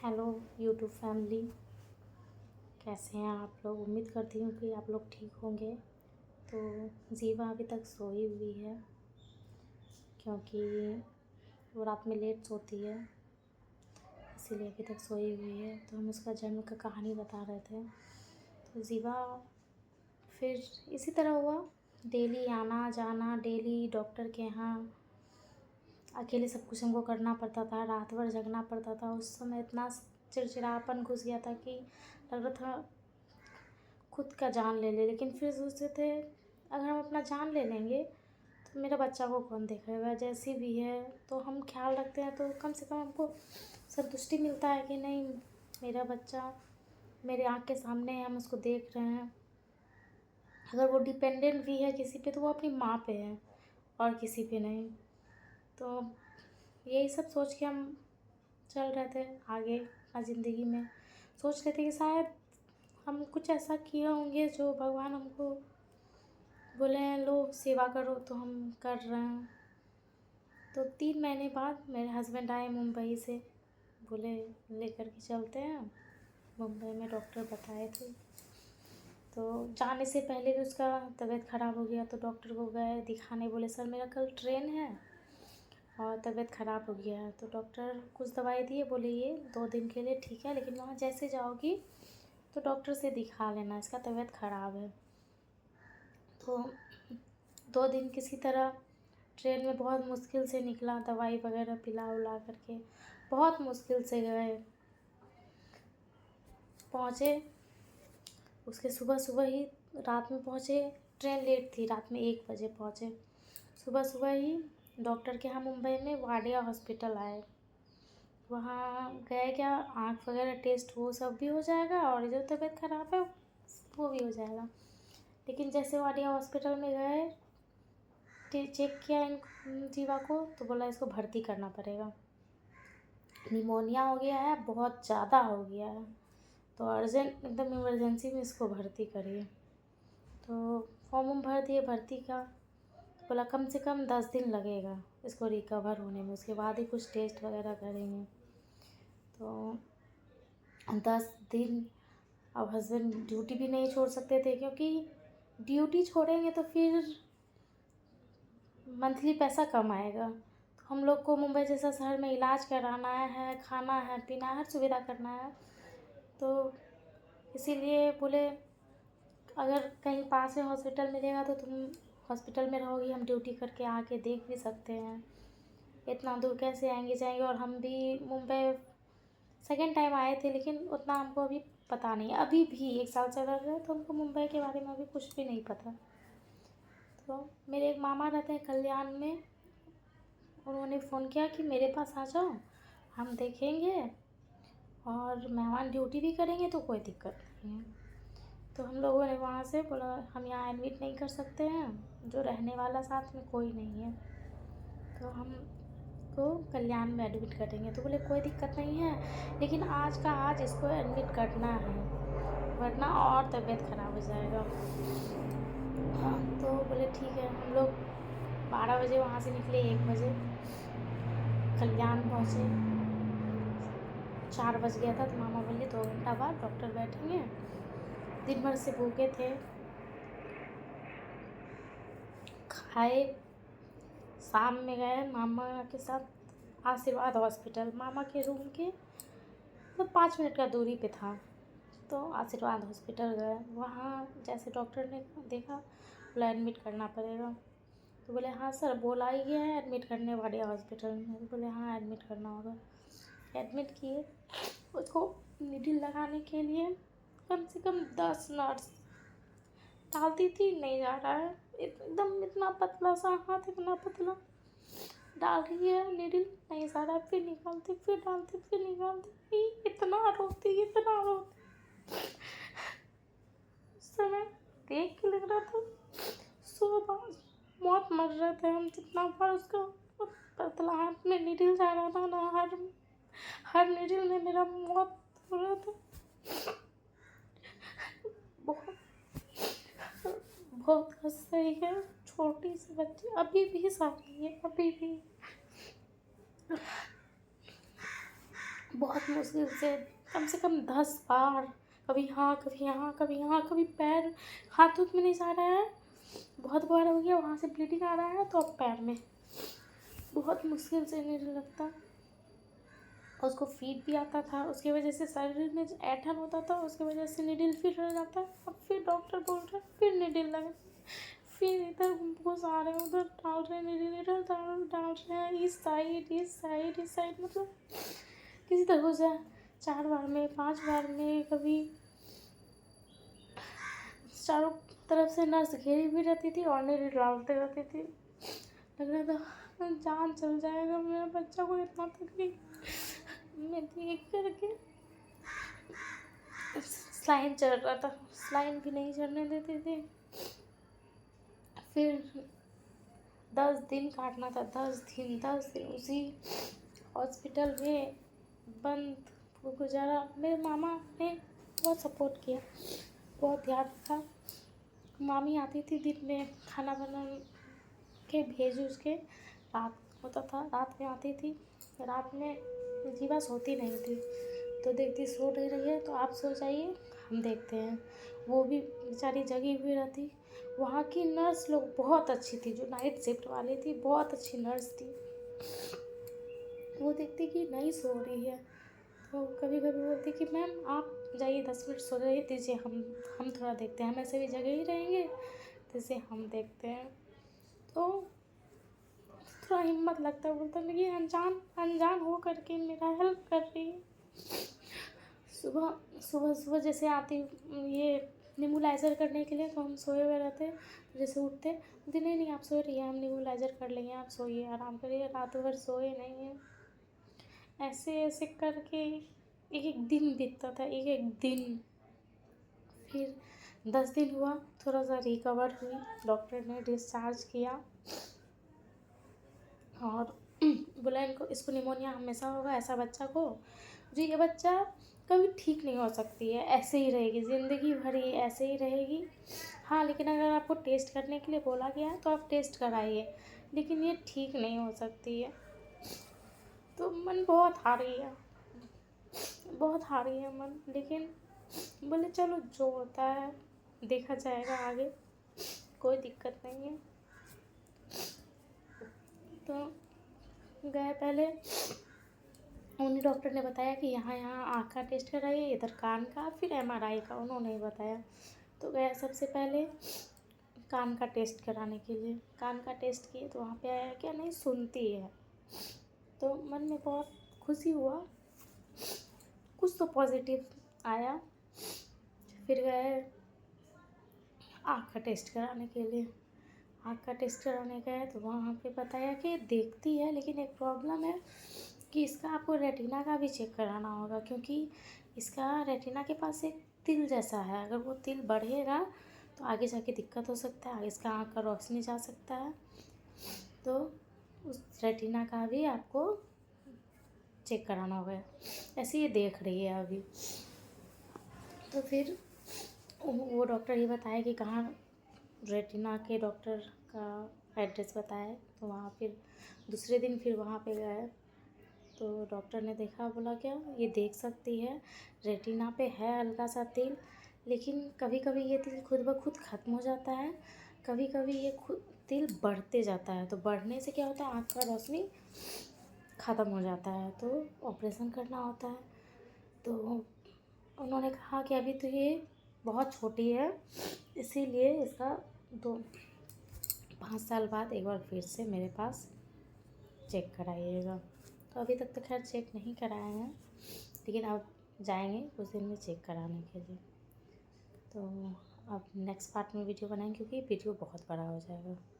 Hello YouTube family, कैसे हैं आप लोग। उम्मीद करती हूँ कि आप लोग ठीक होंगे। तो जीवा अभी तक सोई हुई है क्योंकि वो रात में लेट सोती है, इसीलिए अभी तक सोई हुई है। तो हम उसका जन्म का कहानी बता रहे थे। तो जीवा फिर इसी तरह हुआ, डेली आना जाना, डेली डॉक्टर के यहाँ। अकेले सब कुछ हमको करना पड़ता था, रात भर जगना पड़ता था। उस समय इतना चिड़चिड़ापन घुस गया था कि लग रहा था खुद का जान ले ले। लेकिन फिर सोचते थे अगर हम अपना जान ले लेंगे तो मेरा बच्चा को कौन देखेगा। जैसी भी है तो हम ख्याल रखते हैं तो कम से कम हमको संतुष्टि मिलता है कि नहीं, मेरा बच्चा मेरे आँख के सामने है, हम उसको देख रहे हैं। अगर वो डिपेंडेंट भी है किसी पे तो वो अपनी माँ पे है और किसी पे नहीं। तो यही सब सोच के हम चल रहे थे आगे अपना ज़िंदगी में। सोच रहे थे कि शायद हम कुछ ऐसा किए होंगे जो भगवान हमको बोले हैं लो सेवा करो, तो हम कर रहे हैं। तो 3 महीने बाद मेरे हस्बैंड आए मुंबई से, बोले लेकर के चलते हैं। मुंबई में डॉक्टर बताए थे। तो जाने से पहले भी उसका तबीयत ख़राब हो गया तो डॉक्टर को गए दिखाने। बोले सर मेरा कल ट्रेन है और तबीयत ख़राब हो गया है। तो डॉक्टर कुछ दवाई दिए, बोले ये 2 दिन के लिए ठीक है, लेकिन वहाँ जैसे जाओगी तो डॉक्टर से दिखा लेना, इसका तबीयत ख़राब है। तो 2 दिन किसी तरह ट्रेन में बहुत मुश्किल से निकला, दवाई वगैरह पिला उला करके बहुत मुश्किल से गए। पहुँचे उसके सुबह सुबह ही, रात में पहुँचे। ट्रेन लेट थी, रात में 1 बजे पहुँचे। सुबह सुबह ही डॉक्टर के यहाँ मुंबई में वाडिया हॉस्पिटल आए। वहाँ गए, क्या आँख वगैरह टेस्ट वो सब भी हो जाएगा और जो तबीयत ख़राब है वो भी हो जाएगा। लेकिन जैसे वाडिया हॉस्पिटल में गए, चेक किया इन जीवा को, तो बोला इसको भर्ती करना पड़ेगा, निमोनिया हो गया है, बहुत ज़्यादा हो गया है, तो अर्जेंट एकदम इमरजेंसी में इसको भर्ती करिए। तो फॉर्म भर दिए भर्ती का। बोला कम से कम 10 दिन लगेगा इसको रिकवर होने में, उसके बाद ही कुछ टेस्ट वगैरह करेंगे। तो 10 दिन। अब हस्बैंड ड्यूटी भी नहीं छोड़ सकते थे, क्योंकि ड्यूटी छोड़ेंगे तो फिर मंथली पैसा कम आएगा। तो हम लोग को मुंबई जैसा शहर में इलाज कराना है, खाना है, पीना है, हर सुविधा करना है। तो इसीलिए बोले अगर कहीं पास में हॉस्पिटल मिलेगा तो तुम हॉस्पिटल में रहोगी, हम ड्यूटी करके आके देख भी सकते हैं। इतना दूर कैसे आएंगे जाएंगे। और हम भी मुंबई सेकेंड टाइम आए थे, लेकिन उतना हमको अभी पता नहीं। अभी भी 1 साल से रह रहे तो हमको मुंबई के बारे में अभी कुछ भी नहीं पता। तो मेरे एक मामा रहते हैं कल्याण में, उन्होंने फ़ोन किया कि मेरे पास आ जाओ, हम देखेंगे और मेहमान ड्यूटी भी करेंगे तो कोई दिक्कत नहीं है। तो हम लोगों ने वहाँ से बोला हम यहाँ एडमिट नहीं कर सकते हैं, जो रहने वाला साथ में कोई नहीं है, तो हम को कल्याण में एडमिट करेंगे। तो बोले कोई दिक्कत नहीं है, लेकिन आज का आज इसको एडमिट करना है, वरना और तबीयत ख़राब हो जाएगा। हाँ, तो बोले ठीक है। हम लोग 12 बजे वहाँ से निकले, 1 बजे कल्याण पहुँचे। 4 बज गया था तो मामा बोले 2 घंटा बाद डॉक्टर बैठेंगे। दिन भर से भूखे थे, खाए। शाम में गए मामा के साथ आशीर्वाद हॉस्पिटल, मामा के रूम के तो 5 मिनट का दूरी पे था। तो आशीर्वाद हॉस्पिटल गए, वहाँ जैसे डॉक्टर ने देखा, बोला एडमिट करना पड़ेगा। तो बोले हाँ सर, बोला ही गया है एडमिट करने वाडिया हॉस्पिटल में। बोले हाँ एडमिट करना होगा। एडमिट किए, उसको नीडल लगाने के लिए कम से कम 10 नर्स डालती थी, नहीं जा रहा है। एकदम इतना पतला सा हाथ, इतना पतला, डाल रही है नीडल, नहीं जा रहा है। फिर निकालती, फिर डालती, फिर निकालती, इतना रोती, इतना रोती। उस समय देख के लग रहा था सुबह मौत मर रहे थे हम। जितना बार उसका पतला हाथ में नीडल जा रहा था ना, हर नीडल में मेरा मौत हो रहा था। बहुत बहुत सही है, छोटी सी बच्ची अभी भी सारी है, अभी भी बहुत मुश्किल से कम से कम 10 बार, कभी यहाँ कभी यहाँ कभी यहाँ, कभी पैर हाथ में नहीं जा रहा है, बहुत बार हो गया, वहाँ से ब्लीडिंग आ रहा है तो अब पैर में बहुत मुश्किल से नीडल लगता। उसको फीड भी आता था, उसकी वजह से शरीर में ऐंठन होता था, उसकी वजह से नीडल फिर रह जाता। अब फिर डॉक्टर बोल रहे फिर नीडल लगे, फिर इधर घुस आ रहे हैं, उधर डाल रहे हैं नीडल, इधर डाल रहे हैं, इस साइड मतलब किसी तरह हो जाए। 4 बार में 5 बार में, कभी चारों तरफ से नर्स घेरी भी रहती थी और नीडल डालते रहती थी। लग रहा था जान चल जाएगा, मेरे बच्चा को इतना तकलीफ में देख करके। स्लाइन चल रहा था, स्लाइन भी नहीं चढ़ने देते थे। फिर 10 दिन काटना था, 10 दिन उसी हॉस्पिटल में बंद गुजारा। मेरे मामा ने बहुत सपोर्ट किया, बहुत ध्यान रखा। मामी आती थी दिन में खाना बना के भेज उसके, रात होता था, रात में आती थी। रात में जीवा सोती नहीं थी, तो देखती सो नहीं रही है तो आप सो जाइए, हम देखते हैं। वो भी बेचारी जगी हुई रहती। वहाँ की नर्स लोग बहुत अच्छी थी, जो नाइट शिफ्ट वाली थी, बहुत अच्छी नर्स थी। वो देखती कि नहीं सो रही है तो कभी कभी बोलती कि मैम आप जाइए 10 मिनट सो जाइए, दीजिए हम थोड़ा देखते हैं, हम ऐसे भी जगह ही रहेंगे, जैसे हम देखते हैं। तो थोड़ा हिम्मत लगता है, बोलता है कि अनजान हो करके मेरा हेल्प कर रही है। सुबह जैसे आती ये नेबुलाइज़र करने के लिए, तो हम सोए हुए रहते, जैसे उठते बोलते नहीं आप सो रही हैं, हम नेबुलाइज़र कर लेंगे, आप सोइए आराम करिए। रात भर सोए नहीं हैं, ऐसे करके एक दिन बीतता था, एक दिन। फिर 10 दिन हुआ, थोड़ा सा रिकवर हुई, डॉक्टर ने डिस्चार्ज किया और बोला इसको निमोनिया हमेशा होगा, ऐसा बच्चा को जो ये बच्चा कभी ठीक नहीं हो सकती है, ऐसे ही रहेगी ज़िंदगी भर, ये ऐसे ही रहेगी। हाँ, लेकिन अगर आपको टेस्ट करने के लिए बोला गया है तो आप टेस्ट कराइए, लेकिन ये ठीक नहीं हो सकती है। तो मन बहुत हारी है, बहुत हारी है मन, लेकिन बोले चलो जो होता है देखा जाएगा आगे, कोई दिक्कत नहीं है। तो गए पहले, उन्हीं डॉक्टर ने बताया कि यहाँ आँख का टेस्ट कराइए, इधर कान का, फिर MRI का, उन्होंने ही बताया। तो गया सबसे पहले कान का टेस्ट कराने के लिए। कान का टेस्ट किए तो वहाँ पे आया क्या नहीं सुनती है, तो मन में बहुत खुशी हुआ, कुछ तो पॉजिटिव आया। फिर गए आँख का टेस्ट कराने के लिए। आँख का टेस्ट कराने गए तो वहाँ पे बताया कि देखती है, लेकिन एक प्रॉब्लम है कि इसका आपको रेटिना का भी चेक कराना होगा, क्योंकि इसका रेटिना के पास एक तिल जैसा है, अगर वो तिल बढ़ेगा तो आगे जाके दिक्कत हो सकता है, आगे इसका आँख का रोशनी जा सकता है। तो उस रेटिना का भी आपको चेक कराना होगा, ऐसे ये देख रही है अभी। तो फिर वो डॉक्टर ये बताया कि कहाँ, रेटिना के डॉक्टर का एड्रेस बताया, तो वहाँ फिर दूसरे दिन फिर वहाँ पे गए तो डॉक्टर ने देखा, बोला क्या ये देख सकती है, रेटिना पे है हल्का सा तिल, लेकिन कभी कभी ये तिल खुद ब खुद ख़त्म हो जाता है, कभी कभी ये खुद तिल बढ़ते जाता है, तो बढ़ने से क्या होता है आँख का रोशनी ख़त्म हो जाता है, तो ऑपरेशन करना होता है। तो उन्होंने कहा कि अभी तो ये बहुत छोटी है, इसीलिए इसका 5 साल बाद एक बार फिर से मेरे पास चेक कराइएगा। तो अभी तक तो खैर चेक नहीं कराए हैं, लेकिन अब जाएंगे कुछ दिन में चेक कराने के लिए। तो अब नेक्स्ट पार्ट में वीडियो बनाएंगे, क्योंकि वीडियो बहुत बड़ा हो जाएगा।